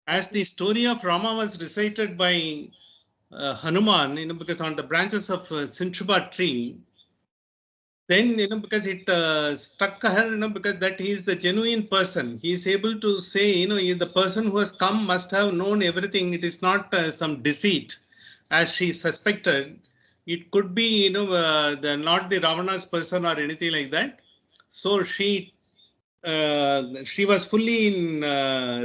As the story of Rama was recited by Hanuman, because on the branches of Sinchuba tree, then, because it struck her, because that he is the genuine person. He is able to say, the person who has come must have known everything. It is not some deceit, as she suspected. It could be, not the Ravana's person or anything like that. So she was fully in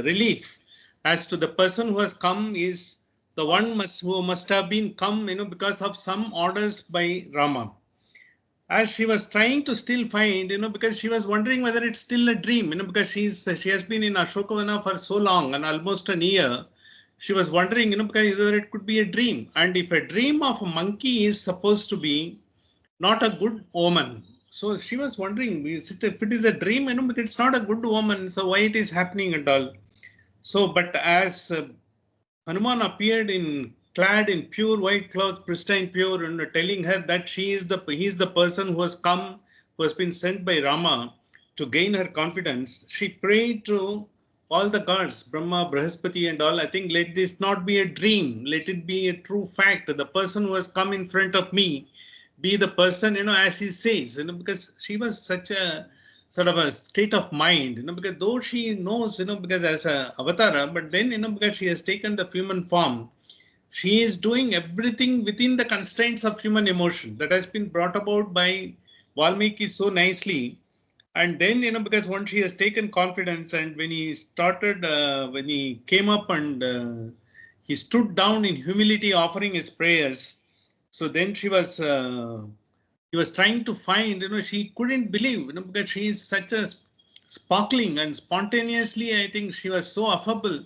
relief as to the person who has come is the one who must have been come, because of some orders by Rama. As she was trying to still find, because she was wondering whether it's still a dream, because she has been in Ashokavana for so long and almost an year. She was wondering, because whether it could be a dream. And if a dream of a monkey is supposed to be not a good omen, so she was wondering, if it is a dream, because it's not a good omen, so why it is happening and all. So, but as Hanuman appeared in clad in pure white clothes, pristine pure, and telling her that he is the person who has come, who has been sent by Rama to gain her confidence. She prayed to all the gods, Brahma, Brahaspati, and all. I think let this not be a dream, let it be a true fact. The person who has come in front of me be the person, as he says, because she was such a sort of a state of mind, because though she knows, because as a avatara, but then, because she has taken the human form, she is doing everything within the constraints of human emotion that has been brought about by Valmiki so nicely. And then, because once she has taken confidence, and when he came up and he stood down in humility offering his prayers, so then he was trying to find, she couldn't believe, because she is such a sparkling and spontaneously, I think she was so affable.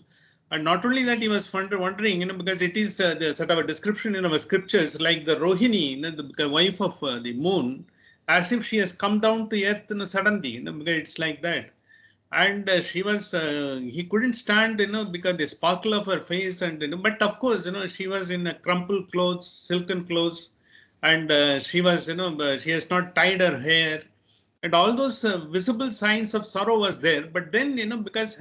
And not only that, he was wondering, because it is the sort of a description in our scriptures, like the Rohini, the wife of the moon, as if she has come down to earth, suddenly, because it's like that. And he couldn't stand, because the sparkle of her face, and, but of course, she was in a crumpled clothes, silken clothes, and she has not tied her hair, and all those visible signs of sorrow was there. But then, because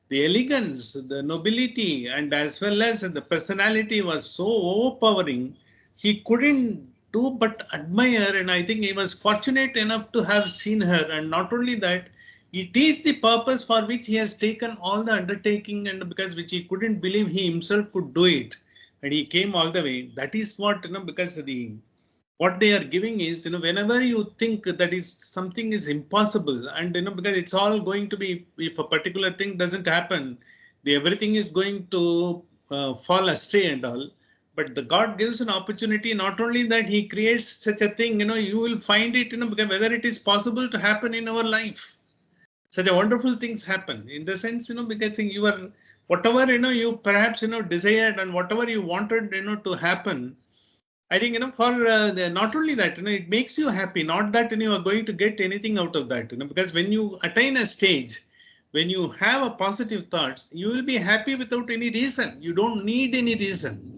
the elegance, the nobility, and as well as the personality was so overpowering, he couldn't do but admire. And I think he was fortunate enough to have seen her. And not only that, it is the purpose for which he has taken all the undertaking, and because which he couldn't believe he himself could do it, and he came all the way. That is what, because the what they are giving is, whenever you think that is something is impossible, and, because it's all going to be, if a particular thing doesn't happen, the everything is going to fall astray and all. But the God gives an opportunity. Not only that, he creates such a thing, you will find it, because whether it is possible to happen in our life, such a wonderful things happen in the sense, because you are whatever, you perhaps, desired, and whatever you wanted, to happen. I think, for not only that, it makes you happy. Not that, you are going to get anything out of that, because when you attain a stage, when you have a positive thoughts, you will be happy without any reason. You don't need any reason.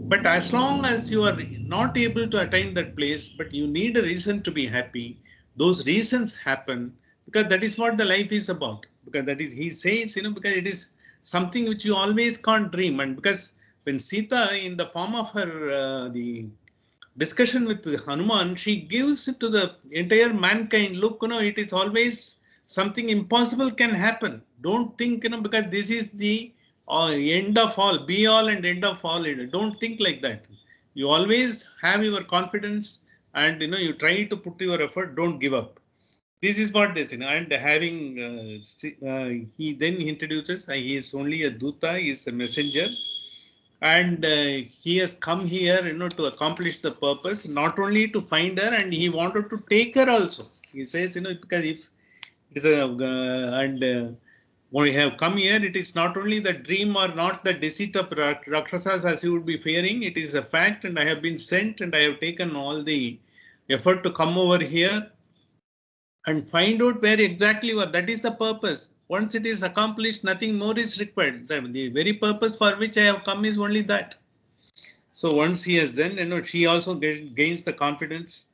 But as long as you are not able to attain that place, but you need a reason to be happy, those reasons happen, because that is what the life is about. Because that is, he says, because it is something which you always can't dream. And because when Sita, in the form of her, the discussion with Hanuman, she gives it to the entire mankind. Look, it is always something impossible can happen. Don't think, because this is the end of all, be all and end of all. Don't think like that. You always have your confidence, and, you try to put your effort. Don't give up. This is what this, and having, he then introduces, he is only a Duta, he is a messenger, and he has come here, to accomplish the purpose, not only to find her, and he wanted to take her also. He says, because if it is a, and when we have come here, it is not only the dream or not the deceit of Rakshasas as you would be fearing, it is a fact, and I have been sent, and I have taken all the effort to come over here and find out where exactly you are. That is the purpose. Once it is accomplished, nothing more is required. The very purpose for which I have come is only that. So once he has done, she also gains the confidence.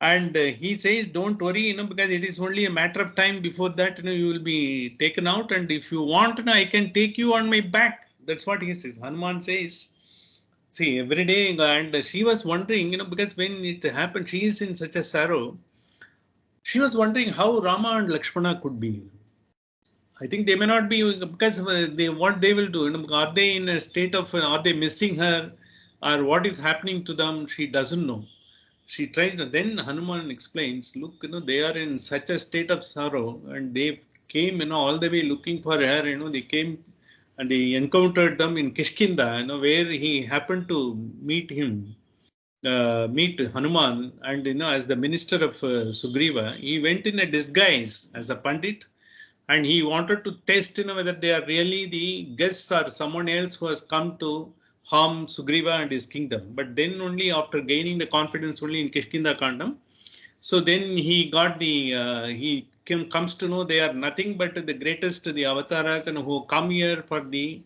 And he says, don't worry, because it is only a matter of time. Before that, you will be taken out. And if you want, I can take you on my back. That's what he says. Hanuman says, see, every day. And she was wondering, because when it happened, she is in such a sorrow. She was wondering how Rama and Lakshmana could be. I think they may not be, because what they will do. Are they in a state of, are they missing her, or what is happening to them? She doesn't know. She tries. Then Hanuman explains, look, they are in such a state of sorrow, and they came, all the way looking for her. They came and they encountered them in Kishkinda, where he happened to meet Hanuman, and as the minister of Sugriva, he went in a disguise as a pandit, and he wanted to test, whether they are really the guests or someone else who has come to harm Sugriva and his kingdom. But then only after gaining the confidence only in Kishkinda Kandam, so then he got comes to know they are nothing but the greatest, the avatars, and who come here for the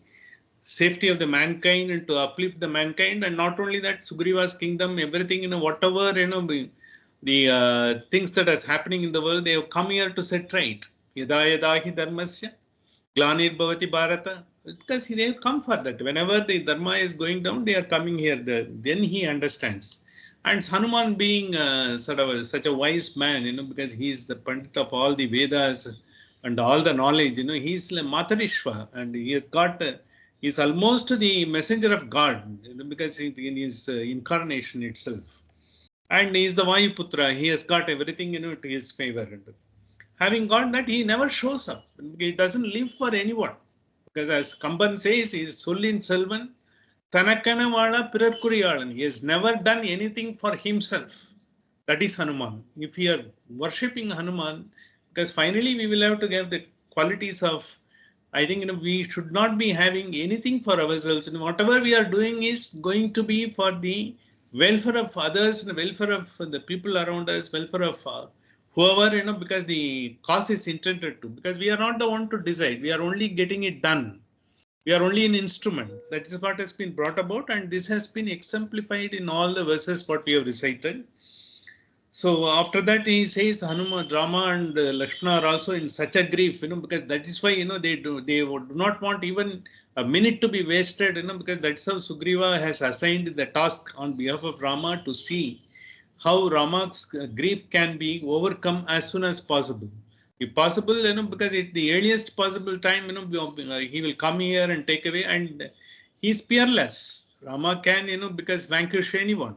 safety of the mankind and to uplift the mankind. And not only that, Sugriva's kingdom, everything, whatever, the things that is happening in the world, they have come here to set right. Yada yada hi dharmasya glanir bhavati bharata. Because they have come for that. Whenever the dharma is going down, they are coming here. Then he understands. And Hanuman being sort of such a wise man, because he is the pandit of all the Vedas and all the knowledge, he's like Matarishva, and he has got, he's almost the messenger of God, because in his incarnation itself. And he is the Vayuputra, he has got everything, to his favor. Having got that, he never shows up. He doesn't live for anyone. Because as Kamban says, he is Sullin Selvan, Tanakkana Pirarkuriyalan. He has never done anything for himself. That is Hanuman. If we are worshipping Hanuman, because finally we will have to have the qualities of, I think, we should not be having anything for ourselves. And whatever we are doing is going to be for the welfare of others, the welfare of the people around us, welfare of whoever, because the cause is intended to. Because we are not the one to decide. We are only getting it done. We are only an instrument. That is what has been brought about, and this has been exemplified in all the verses what we have recited. So after that, he says Hanuman, Rama, and Lakshmana are also in such a grief, because that is why they do not want even a minute to be wasted, because that's how Sugriva has assigned the task on behalf of Rama to see how Rama's grief can be overcome as soon as possible. If possible, because at the earliest possible time, he will come here and take away, and he's peerless. Rama can, because vanquish anyone.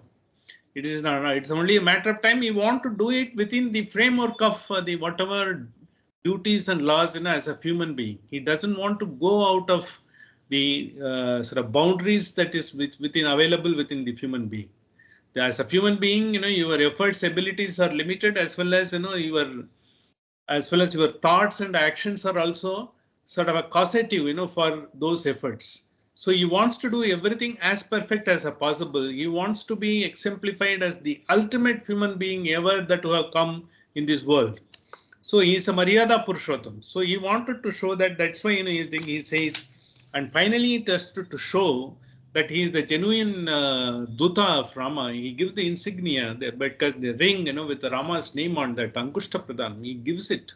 It is not. It's only a matter of time. You want to do it within the framework of the whatever duties and laws, as a human being. He doesn't want to go out of the sort of boundaries that is within available within the human being. As a human being, your efforts, abilities are limited, as well as your thoughts and actions are also sort of a causative, for those efforts. So he wants to do everything as perfect as possible. He wants to be exemplified as the ultimate human being ever that who have come in this world. So he is a Maryada Purushottam. So he wanted to show that. That's why he says, and finally it has to show that he is the genuine Duta of Rama. He gives the insignia, because the ring, with Rama's name on that, Ankushta Pradhan, he gives it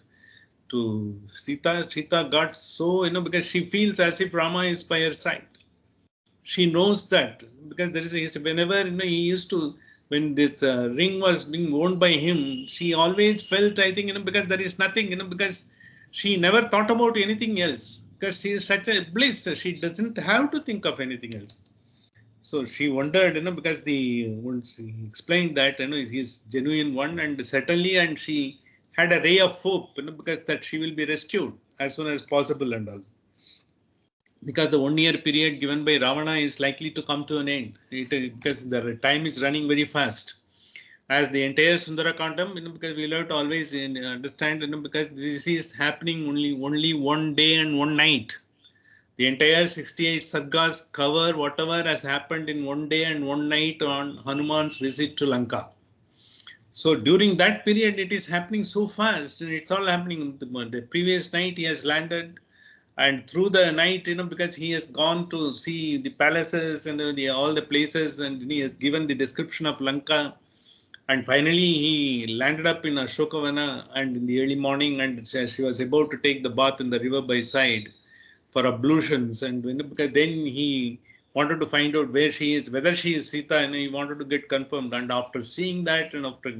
to Sita. Sita got so, because she feels as if Rama is by her side. She knows that, because there is whenever he used to, when this ring was being worn by him, she always felt, I think, because there is nothing, because she never thought about anything else, because she is such a bliss. She doesn't have to think of anything else. So she wondered, because once he explained that, he's genuine one, and certainly, and she had a ray of hope, because that she will be rescued as soon as possible, and all. Because the 1 year period given by Ravana is likely to come to an end, because the time is running very fast. As the entire Sundarkandam, because we have to always understand, because this is happening only 1 day and 1 night. The entire 68 Sargas cover whatever has happened in 1 day and 1 night on Hanuman's visit to Lanka. So during that period, it is happening so fast, and it's all happening. The previous night he has landed, and through the night, because he has gone to see the palaces and all the places, and he has given the description of Lanka. And finally, he landed up in Ashokavana, and in the early morning, and she was about to take the bath in the river by side for ablutions. And because then he wanted to find out where she is, whether she is Sita, and he wanted to get confirmed. And after seeing that, and after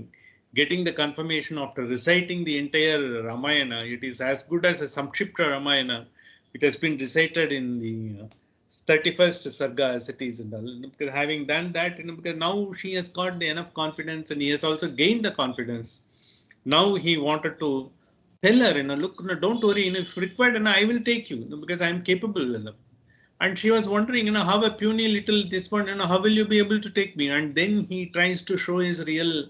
getting the confirmation, after reciting the entire Ramayana, it is as good as a Samkshipta Ramayana, which has been recited in the 31st Sarga as it is. And all. Because having done that, because now she has got enough confidence, and he has also gained the confidence. Now he wanted to tell her, look, don't worry, if required, I will take you, because I am capable enough. And she was wondering, how a puny little this one, how will you be able to take me? And then he tries to show his real,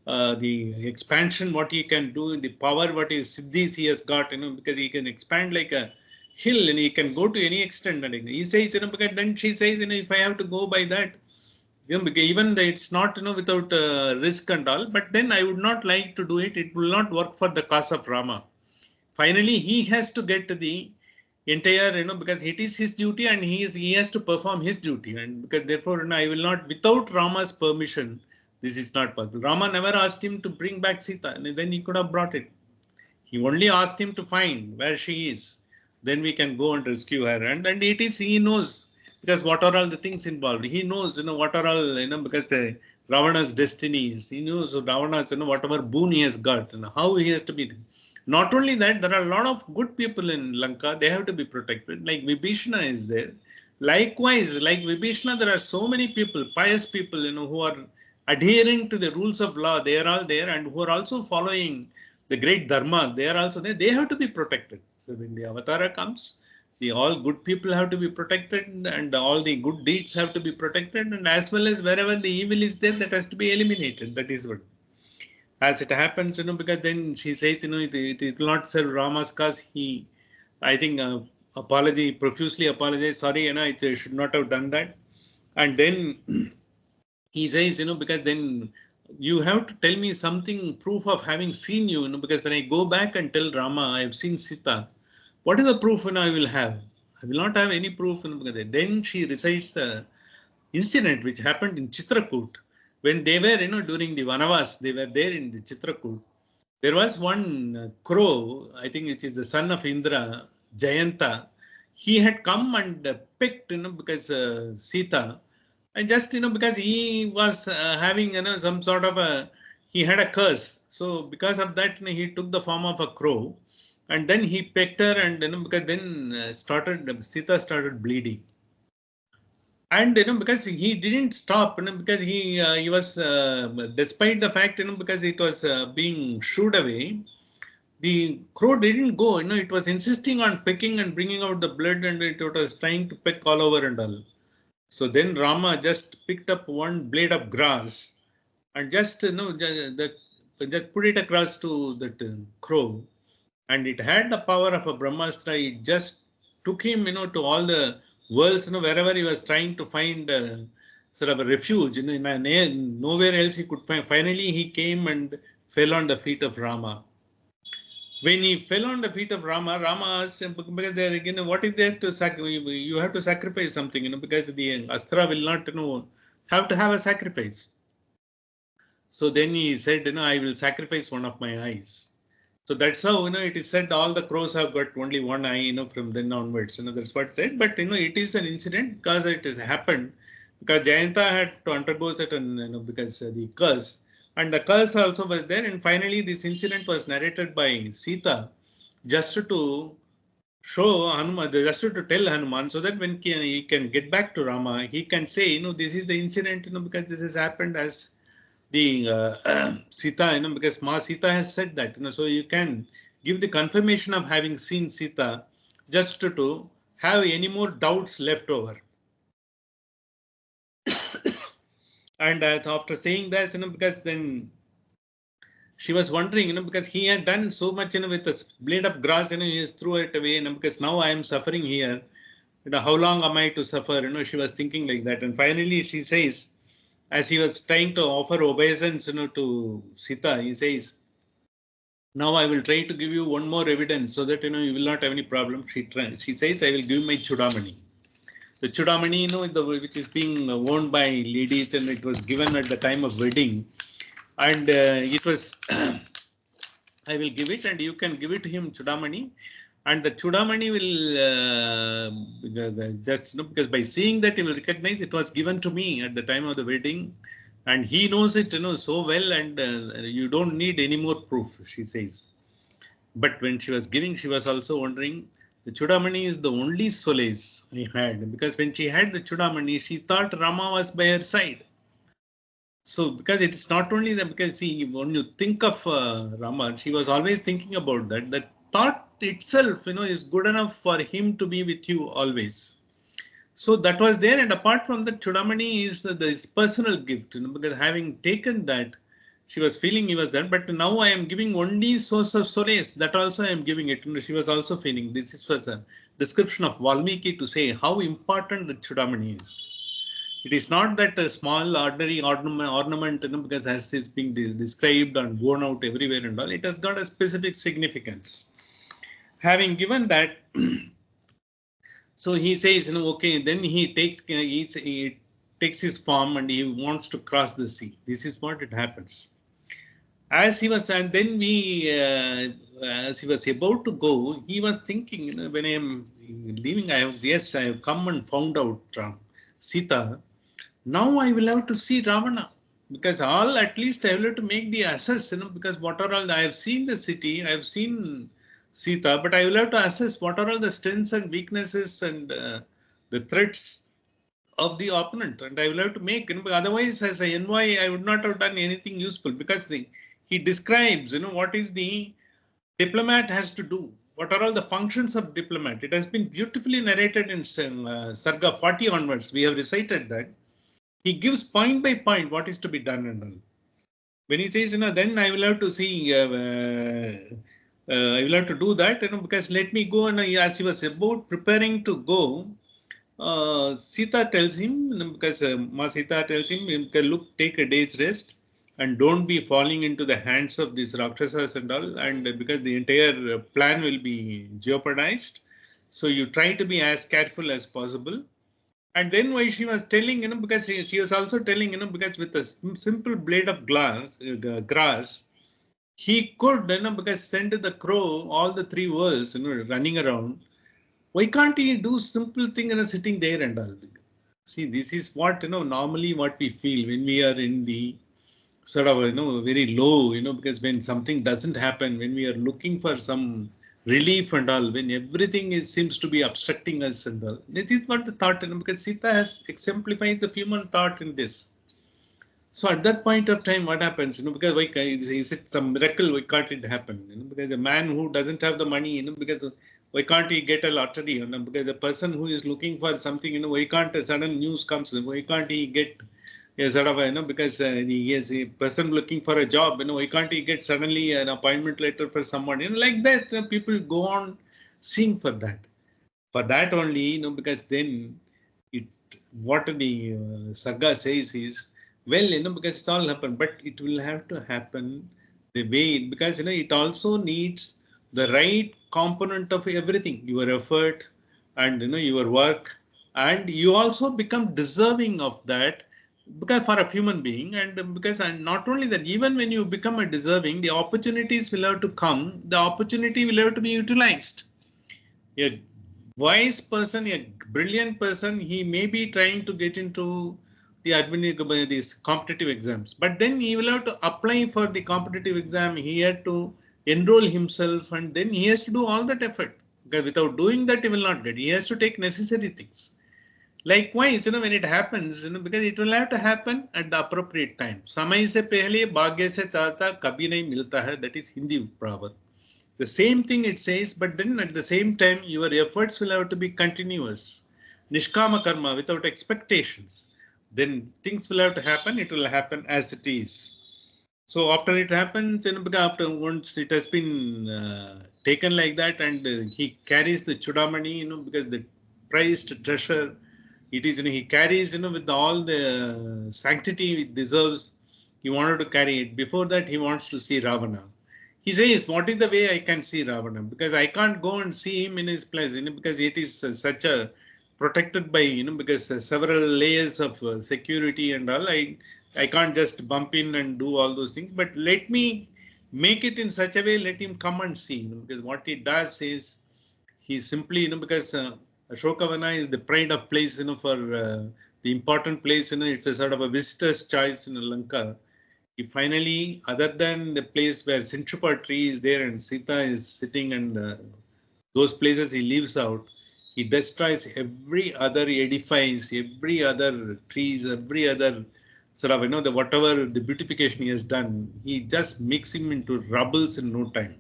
the expansion, what he can do, the power, what his siddhis he has got, because he can expand like a hill, and he can go to any extent. And he says, because then she says, if I have to go by that, because even it's not, without risk and all, but then I would not like to do it. It will not work for the cause of Rama. Finally, he has to get to the entire, because it is his duty, and he has to perform his duty. And because therefore, I will not, without Rama's permission, this is not possible. Rama never asked him to bring back Sita, and then he could have brought it. He only asked him to find where she is. Then we can go and rescue her. And it is, he knows, because what are all the things involved. He knows, what are all, because the Ravana's destiny is. He knows Ravana's, whatever boon he has got, and how he has to be. Not only that, there are a lot of good people in Lanka. They have to be protected. Like Vibhishana is there. Likewise, like Vibhishana, there are so many people, pious people, who are adhering to the rules of law. They are all there, and who are also following the great dharma. They are also there. They have to be protected. So when the avatara comes, the all good people have to be protected, and all the good deeds have to be protected, and as well as wherever the evil is there, that has to be eliminated. That is what. As it happens, because then she says, it will not serve Rama's cause. He, I think, profusely apologize. Sorry, I should not have done that. And then he says, because then you have to tell me something, proof of having seen you, because when I go back and tell Rama, I have seen Sita, what is the proof I will have? I will not have any proof. Because then she recites the incident which happened in Chitrakoot. When they were, during the Vanavas, they were there in the Chitrakoot. There was one crow, I think it is the son of Indra, Jayanta. He had come and picked, because Sita, and just, because he was having, some sort of he had a curse. So because of that, he took the form of a crow, and then he pecked her, and, because then Sita started bleeding. And because he didn't stop, because he was, despite the fact, because it was being shooed away, the crow didn't go. It was insisting on pecking and bringing out the blood, and it was trying to peck all over and all. So then Rama just picked up one blade of grass, and just just put it across to that crow, and it had the power of a Brahmastra. It just took him, to all the worlds, wherever he was trying to find sort of a refuge, nowhere else he could find. Finally, he came and fell on the feet of Rama. When he fell on the feet of Rama, Rama asked him, because there again, what is there to sacrifice? You have to sacrifice something, because the Astra will not, have to have a sacrifice. So then he said, I will sacrifice one of my eyes. So that's how, it is said all the crows have got only one eye, from then onwards. That's what said. But, it is an incident because it has happened. Because Jayanta had to undergo certain, because the curse. And the curse also was there. And finally, this incident was narrated by Sita just to show Hanuman, just to tell Hanuman, so that when he can get back to Rama, he can say, this is the incident, because this has happened as the Sita, because Ma Sita has said that, so you can give the confirmation of having seen Sita just to have any more doubts left over. And after saying that, because then she was wondering, because he had done so much, with a blade of grass, he threw it away, because now I am suffering here. How long am I to suffer? She was thinking like that. And finally, she says, as he was trying to offer obeisance, to Sita, he says, now I will try to give you one more evidence so that, you will not have any problem. She says, I will give my Chudamani. The Chudamani, which is being worn by ladies, and it was given at the time of wedding. And it was, I will give it and you can give it to him, Chudamani. And the Chudamani will just, because by seeing that he will recognize it was given to me at the time of the wedding. And he knows it, so well, and you don't need any more proof, she says. But when she was giving, she was also wondering, the Chudamani is the only solace I had. Because when she had the Chudamani, she thought Rama was by her side. So, because it's not only that, because see, when you think of Rama, she was always thinking about that. That thought itself, is good enough for him to be with you always. So that was there, and apart from that, Chudamani is this personal gift, because having taken that, she was feeling he was there, but now I am giving only source of solace. That also I am giving it. She was also feeling this was a description of Valmiki to say how important the Chudamani is. It is not that a small ordinary ornament, because as is being described and worn out everywhere and all, it has got a specific significance. Having given that, so he says, okay, then he takes his form and he wants to cross the sea. This is what it happens. As he was, and then as he was about to go, he was thinking, when I am leaving, I have come and found out Sita. Now I will have to see Ravana, because at least I will have to make the assess, because what are all, I have seen the city, I have seen Sita, but I will have to assess what are all the strengths and weaknesses and the threats of the opponent, and I will have to make, otherwise as an envoy, I would not have done anything useful, because he describes, what is the diplomat has to do. What are all the functions of diplomat? It has been beautifully narrated in Sarga 40 onwards. We have recited that. He gives point by point what is to be done and all. When he says, then I will have to see, I will have to do that, because let me go. And as he was about preparing to go, Sita tells him, because Ma Sita tells him, look, take a day's rest and don't be falling into the hands of these Rakshasas and all. And because the entire plan will be jeopardized. So you try to be as careful as possible. And then why she was telling, because she was also telling, because with a simple blade of grass, he could, because send the crow all the three worlds, running around. Why can't he do simple thing, sitting there and all? See, this is what, normally what we feel when we are in the sort of, very low, because when something doesn't happen, when we are looking for some relief and all, when everything seems to be obstructing us and all. This is what the thought, because Sita has exemplified the human thought in this. So at that point of time, what happens, because why is it some miracle? Why can't it happen? Because a man who doesn't have the money, because why can't he get a lottery? Because the person who is looking for something, why can't a sudden news comes? Why can't he get sort of, because he is a person looking for a job, why can't he get suddenly an appointment letter for someone? Like that, people go on seeing for that. For that only, because then it, what the Sarga says is, well, because it's all happened, but it will have to happen the way, because, it also needs the right component of everything, your effort and, your work, and you also become deserving of that, because for a human being, and because, and not only that, even when you become a deserving, the opportunities will have to come, the opportunity will have to be utilized. A wise person, a brilliant person, he may be trying to get into these competitive exams, but then he will have to apply for the competitive exam. He had to enroll himself, and then he has to do all that effort. Because without doing that, he will not get. He has to take necessary things. Likewise, when it happens, because it will have to happen at the appropriate time. Samay se pehle bhagya se chahta kabhi nahi milta hai. That is Hindi proverb. The same thing it says, but then at the same time, your efforts will have to be continuous. Nishkama karma, without expectations. Then things will have to happen, it will happen as it is. So after it happens, after once it has been taken like that, and he carries the Chudamani, because the prized treasure, it is, he carries, with all the sanctity it deserves, he wanted to carry it. Before that, he wants to see Ravana. He says, what is the way I can see Ravana? Because I can't go and see him in his place, because it is such a protected by, because several layers of security and all. I can't just bump in and do all those things, but let me make it in such a way, let him come and see, because what he does is he simply, because Ashokavana is the pride of place, for the important place, it's a sort of a visitor's choice in Lanka. He finally, other than the place where Sinchupa tree is there and Sita is sitting and those places he leaves out, he destroys every other edifice, every other trees, every other sort of, the whatever the beautification he has done, he just makes him into rubbles in no time.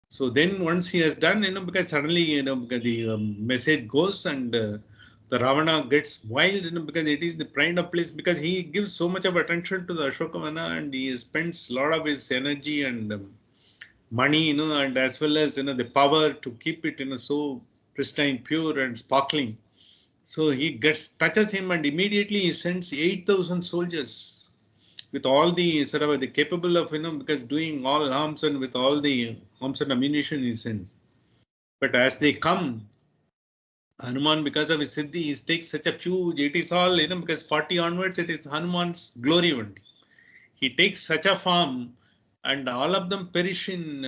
So then once he has done, because suddenly, because the message goes and the Ravana gets wild, because it is the pride of place, because he gives so much of attention to the Ashokavana and he spends a lot of his energy and money, and as well as, the power to keep it, so pristine, pure and sparkling. So he touches him and immediately he sends 8,000 soldiers with all the sort of the capable of, because doing all arms and with all the arms and ammunition he sends. But as they come, Hanuman, because of his siddhi, he takes such a huge, it is all, because 40 onwards, it is Hanuman's glory only. He takes such a form and all of them perish in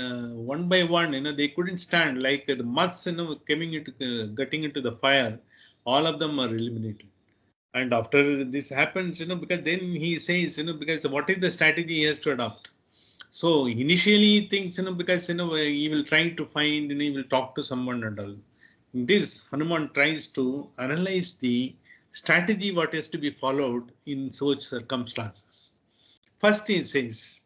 one by one, they couldn't stand, like the moths, coming into, getting into the fire, all of them are eliminated. And after this happens, because then he says, because what is the strategy he has to adopt? So initially he thinks, because, he will try to find, he will talk to someone and all. In this, Hanuman tries to analyze the strategy what is to be followed in such circumstances. First he says,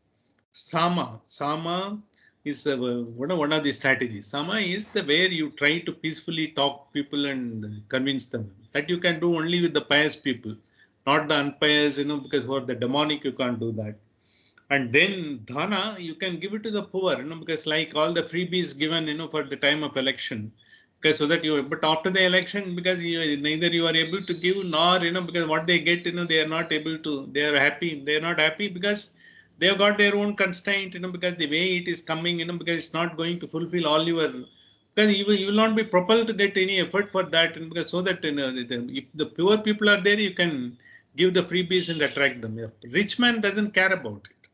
Sama. Sama is one of the strategies. Sama is the where you try to peacefully talk people and convince them. That you can do only with the pious people, not the unpious, because for the demonic you can't do that. And then Dhana, you can give it to the poor, because like all the freebies given, for the time of election. Okay, so that you, but after the election, because neither you are able to give nor, because what they get, they are not able to, they are happy, they are not happy because they have got their own constraint, because the way it is coming, because it's not going to fulfill all your, because you will not be propelled to get any effort for that, because so that, if the poor people are there, you can give the freebies and attract them. Rich man doesn't care about it.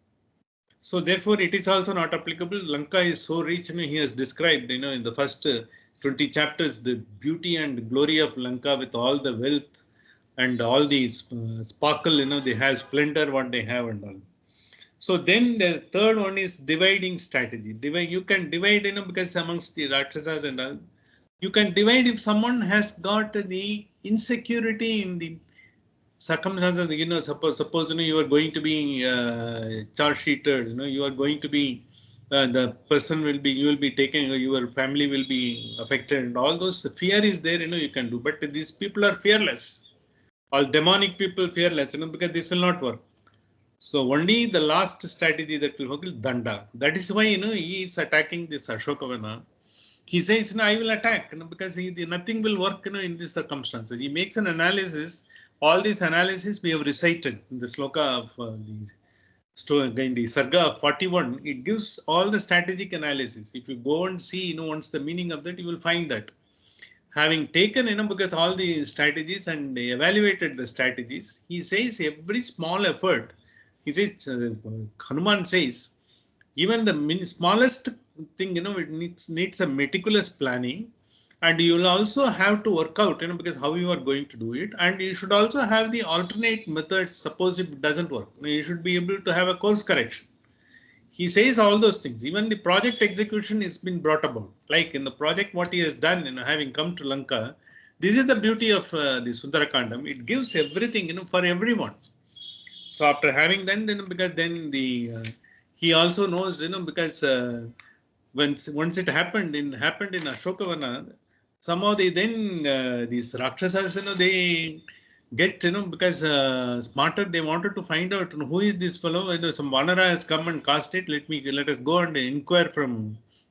So therefore, it is also not applicable. Lanka is so rich, he has described, in the first 20 chapters, the beauty and glory of Lanka with all the wealth and all these sparkle, they have splendor, what they have and all. So then the third one is dividing strategy. You can divide, because amongst the Rakshasas and all, you can divide if someone has got the insecurity in the circumstances, suppose you are going to be charge sheeted, you are going to be, the person will be, you will be taken, your family will be affected, and all those fear is there, you can do. But these people are fearless. All demonic people fearless, because this will not work. So only the last strategy that will work is Danda. That is why, he is attacking this Ashokavana. He says, I will attack, because nothing will work, in these circumstances. He makes an analysis. All these analysis we have recited in the sloka of in the Sarga 41. It gives all the strategic analysis. If you go and see, once the meaning of that, you will find that. Having taken, because all the strategies and evaluated the strategies, he says every small effort, he says, Hanuman says, even the smallest thing, it needs a meticulous planning, and you will also have to work out, because how you are going to do it, and you should also have the alternate methods. Suppose if it doesn't work, you should be able to have a course correction. He says all those things. Even the project execution has been brought about. Like in the project, what he has done, having come to Lanka, this is the beauty of the Sundarkandam. It gives everything, for everyone. So after having done, because then he also knows, because once it happened in Ashokavana, somehow these Rakshasas, they get, because smarter, they wanted to find out, who is this fellow. Some Vanara has come and cast it. Let us go and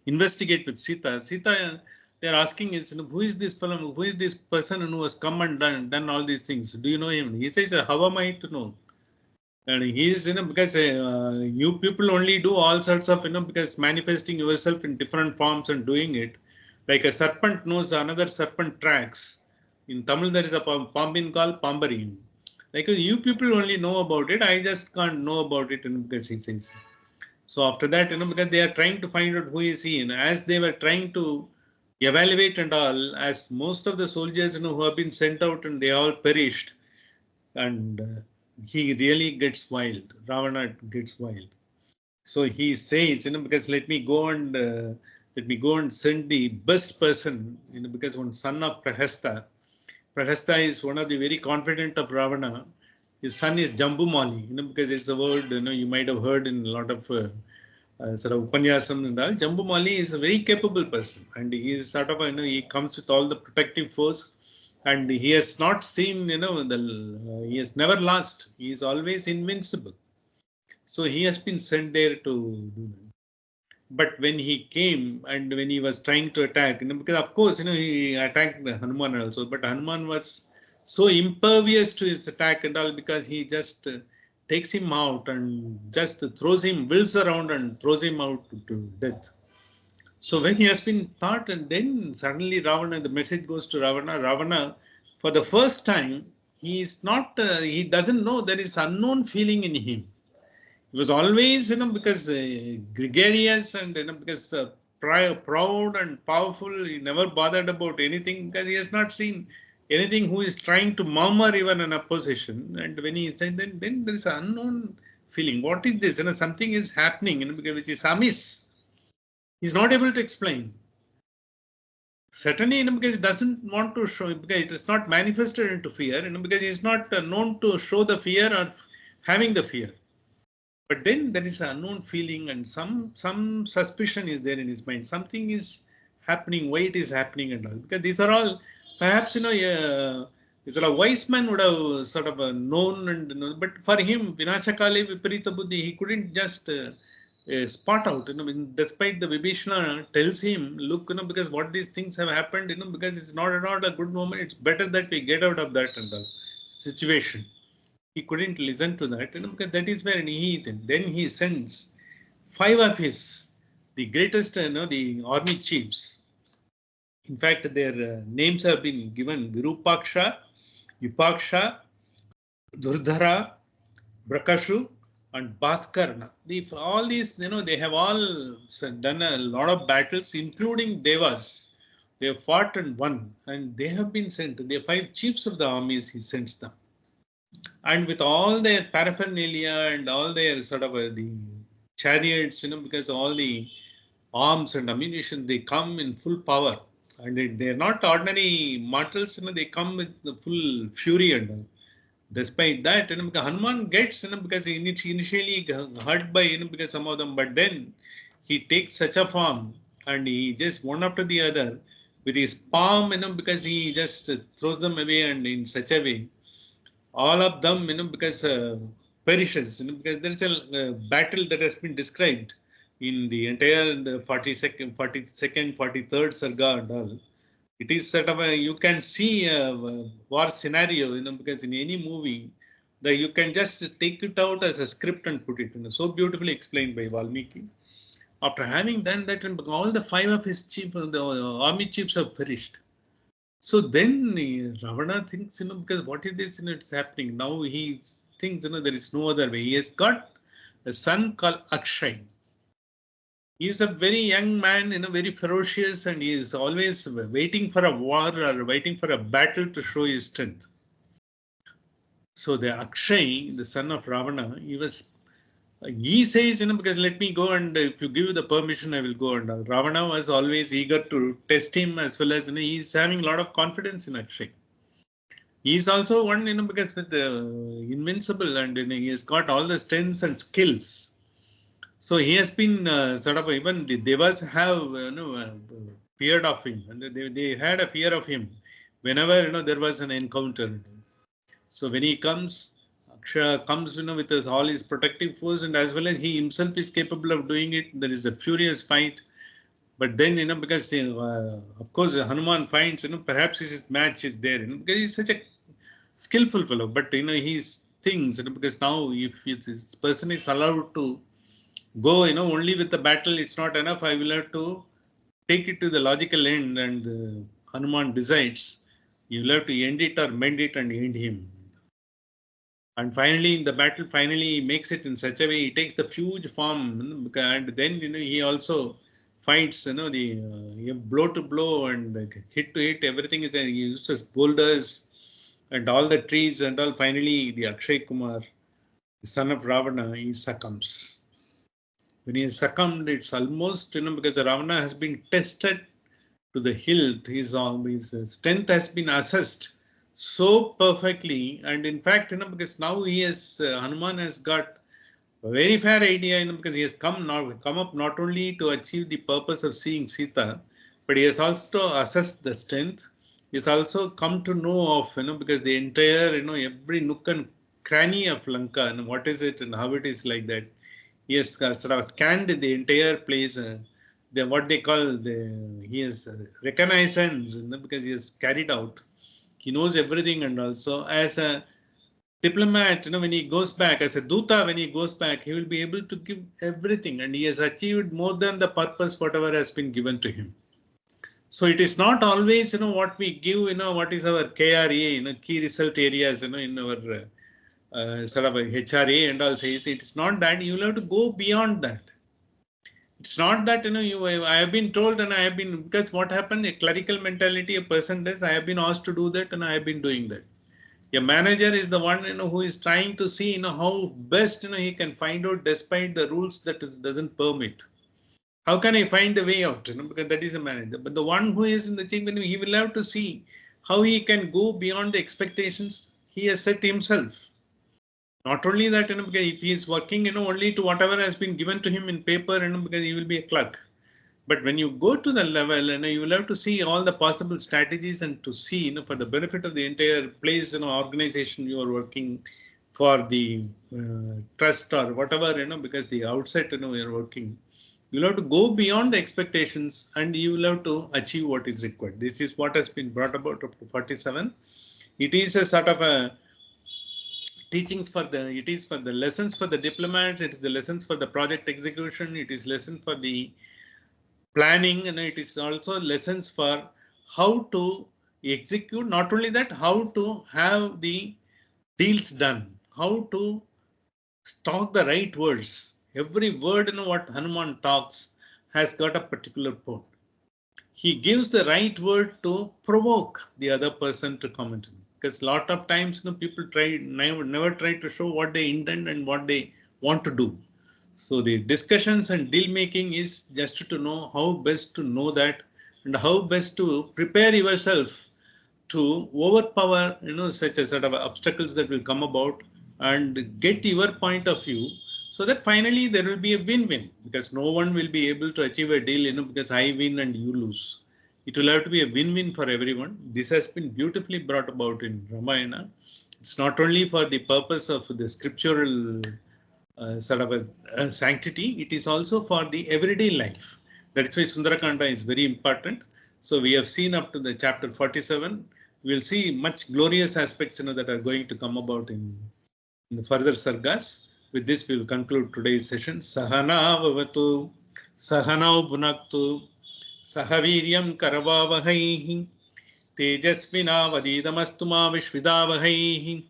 investigate with Sita. Sita, they are asking is, who is this fellow? Who is this person who has come and done all these things? Do you know him? He says, how am I to know? And he is, because you people only do all sorts of, because manifesting yourself in different forms and doing it. Like a serpent knows another serpent tracks. In Tamil, there is a pambin called Pambari. Like you people only know about it. I just can't know about it, because he says. So after that, because they are trying to find out who is he, as they were trying to evaluate and all, as most of the soldiers, who have been sent out and they all perished, and he really gets wild. Ravana gets wild. So he says, because let me go and send the best person, because one son of Prahasta. Prahasta is one of the very confident of Ravana. His son is Jambumali, because it's a word, you might have heard in a lot of sort of Upanyasam and all. Jambumali is a very capable person, and he is sort of, he comes with all the protective force, and he has not seen, he has never lost. He is always invincible. So he has been sent there to do that. But when he came and when he was trying to attack, because of course, he attacked Hanuman also, but Hanuman was so impervious to his attack and all, because he just takes him out and just throws him, whirls around and throws him out to death. So when he has been thought, and then suddenly Ravana, the message goes to Ravana. Ravana, for the first time, he is not, he doesn't know there is unknown feeling in him. He was always, because gregarious and, because proud and powerful. He never bothered about anything because he has not seen anything who is trying to murmur even in opposition. And when he said, then there is an unknown feeling. What is this? Something is happening, because which is amiss. He's not able to explain. Certainly, because he doesn't want to show, because it is not manifested into fear, because he is not known to show the fear or having the fear. But then there is an unknown feeling, and some suspicion is there in his mind. Something is happening. Why it is happening and all? Because these are all perhaps, these are a wise man would have sort of known, and but for him, Vinashakale Viparita Buddhi, he couldn't just spot out. Despite the Vibhishana tells him, look, because what these things have happened, because it's not a good moment. It's better that we get out of that and all situation. He couldn't listen to that, because that is where then he sends five of his the greatest, the army chiefs. In fact, their names have been given: Virupaksha, Yupaksha, Durdhara, Brakashu, and Bhaskarna. All these, they have all done a lot of battles, including Devas. They have fought and won, and they have been sent. The five chiefs of the armies, he sends them, and with all their paraphernalia and all their sort of the chariots, because all the arms and ammunition, they come in full power, and they're not ordinary mortals, they come with the full fury and all. Despite that, because Hanuman gets, because he initially hurt by, because some of them, but then he takes such a form, and he just one after the other with his palm, because he just throws them away, and in such a way all of them, because perishes, because there is a battle that has been described in the entire the 42nd, 43rd Sarga and all. It is sort of you can see a war scenario, because in any movie, that you can just take it out as a script and put it, so beautifully explained by Valmiki. After having done that, all the five of his chief, the army chiefs have perished. So then Ravana thinks, because what is this, it's happening. Now he thinks, there is no other way. He has got a son called Akshay. He is a very young man, very ferocious, and he is always waiting for a war or waiting for a battle to show his strength. So the Akshay, the son of Ravana, he says, because let me go, and if you give the permission, I will go. And Ravana was always eager to test him, as well as, he is having a lot of confidence in Akshay. He is also one, because with invincible, and he has got all the strengths and skills. So he has been sort of, even the Devas have feared of him, and they had a fear of him whenever there was an encounter. So when he comes, Akshay comes, with all his protective force, and as well as he himself is capable of doing it. There is a furious fight. But then, because of course Hanuman finds, perhaps his match is there, because he's such a skillful fellow. But he's things, because now if this person is allowed to go, only with the battle, it's not enough. I will have to take it to the logical end, and Hanuman decides you will have to end it or mend it and end him. And finally, in the battle, finally he makes it in such a way, he takes the huge form, and then he also fights the blow to blow and hit to hit. Everything is there. He uses boulders and all the trees and all. Finally, the Akshay Kumar, the son of Ravana, he succumbs. When he has succumbed, it's almost because the Ravana has been tested to the hilt. His strength has been assessed so perfectly, and in fact, because now he has Hanuman has got a very fair idea, because he has come up not only to achieve the purpose of seeing Sita, but he has also assessed the strength. He has also come to know of because the entire every nook and cranny of Lanka and what is it and how it is like that. He has sort of scanned the entire place. What they call he has reconnaissance because he has carried out. He knows everything, and also as a diplomat, when he goes back as a duta, when he goes back, he will be able to give everything, and he has achieved more than the purpose whatever has been given to him. So it is not always what we give, what is our KRA, key result areas, in our sort of a HRA and all says it's not that. You will have to go beyond that. It's not that I have been told and I have been, because what happened, a clerical mentality a person does, I have been asked to do that and I have been doing that. A manager is the one who is trying to see how best he can find out despite the rules that doesn't permit. How can I find the way out? Because that is a manager. But the one who is in the chief, he will have to see how he can go beyond the expectations he has set himself. Not only that, because if he is working, only to whatever has been given to him in paper, because he will be a clerk. But when you go to the level, you will have to see all the possible strategies and to see, for the benefit of the entire place, organization you are working for, the trust or whatever, because the outside, you are working. You will have to go beyond the expectations and you will have to achieve what is required. This is what has been brought about up to 47. It is a sort of a teachings it is for the lessons for the diplomats, it is the lessons for the project execution, it is lesson for the planning, and it is also lessons for how to execute. Not only that, how to have the deals done, how to talk the right words. Every word what Hanuman talks has got a particular point. He gives the right word to provoke the other person to comment. Because a lot of times people never try to show what they intend and what they want to do. So the discussions and deal making is just to know how best to know that and how best to prepare yourself to overpower such a sort of obstacles that will come about and get your point of view, so that finally there will be a win-win, because no one will be able to achieve a deal because I win and you lose. It will have to be a win-win for everyone. This has been beautifully brought about in Ramayana. It's not only for the purpose of the scriptural sort of a sanctity, it is also for the everyday life. That's why Sundarakanda is very important. So we have seen up to the chapter 47. We will see much glorious aspects that are going to come about in the further Sargas. With this, we will conclude today's session. Sahana Vavatu, Sahanau Bhunaktu, Sahaviryam Karavavahaihi, Tejasvina Vadidamastu Ma Vishvidavahaihi.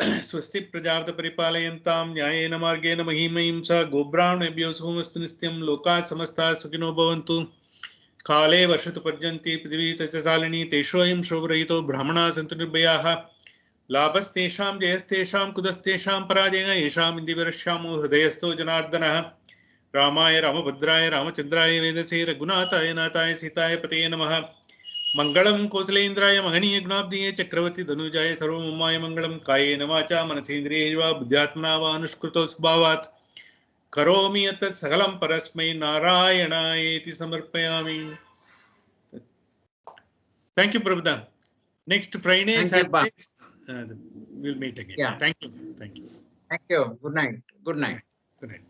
स्वस्ति प्रजापति परिपालयन्तां न्यायेन मार्गेण महीमहीं च गोब्राह्मणेभ्यो शुभमस्तु नित्यं लोकाः समस्ताः सुखिनो भवन्तु काले वर्षतु पर्यन्ति पृथिवी सस्यशालिनी तेषोऽयं शोभरहितो ब्राह्मणाः सन्तु निर्भयाः लाभस्तेषां जयस्तेषां कुतस्तेषां पराजयः येषाम् इन्दिवरश्यामो हृदयस्थो जनार्दनः रामाय रामभद्राय रामचन्द्राय वेदसे रघुनाथाय नाथाय सीताय पतये नमः मंगलम कौशलेन्द्राय महनीय गुणाब्दीय चक्रवर्ती धनुजाय सर्वमय मंगलम कायेन वाचा मनसेन्द्रियैर्वा बुद्ध्यात्मना वा अनुष्कृतो स्वभावात् करोमि यत् सकलं परस्मै नारायणायेति समर्पयामि. Thank you, Prabhuda. Next Friday, Saturday, we'll meet again. Yeah. Thank you. Thank you. Thank you. Good night. Good night. Good night.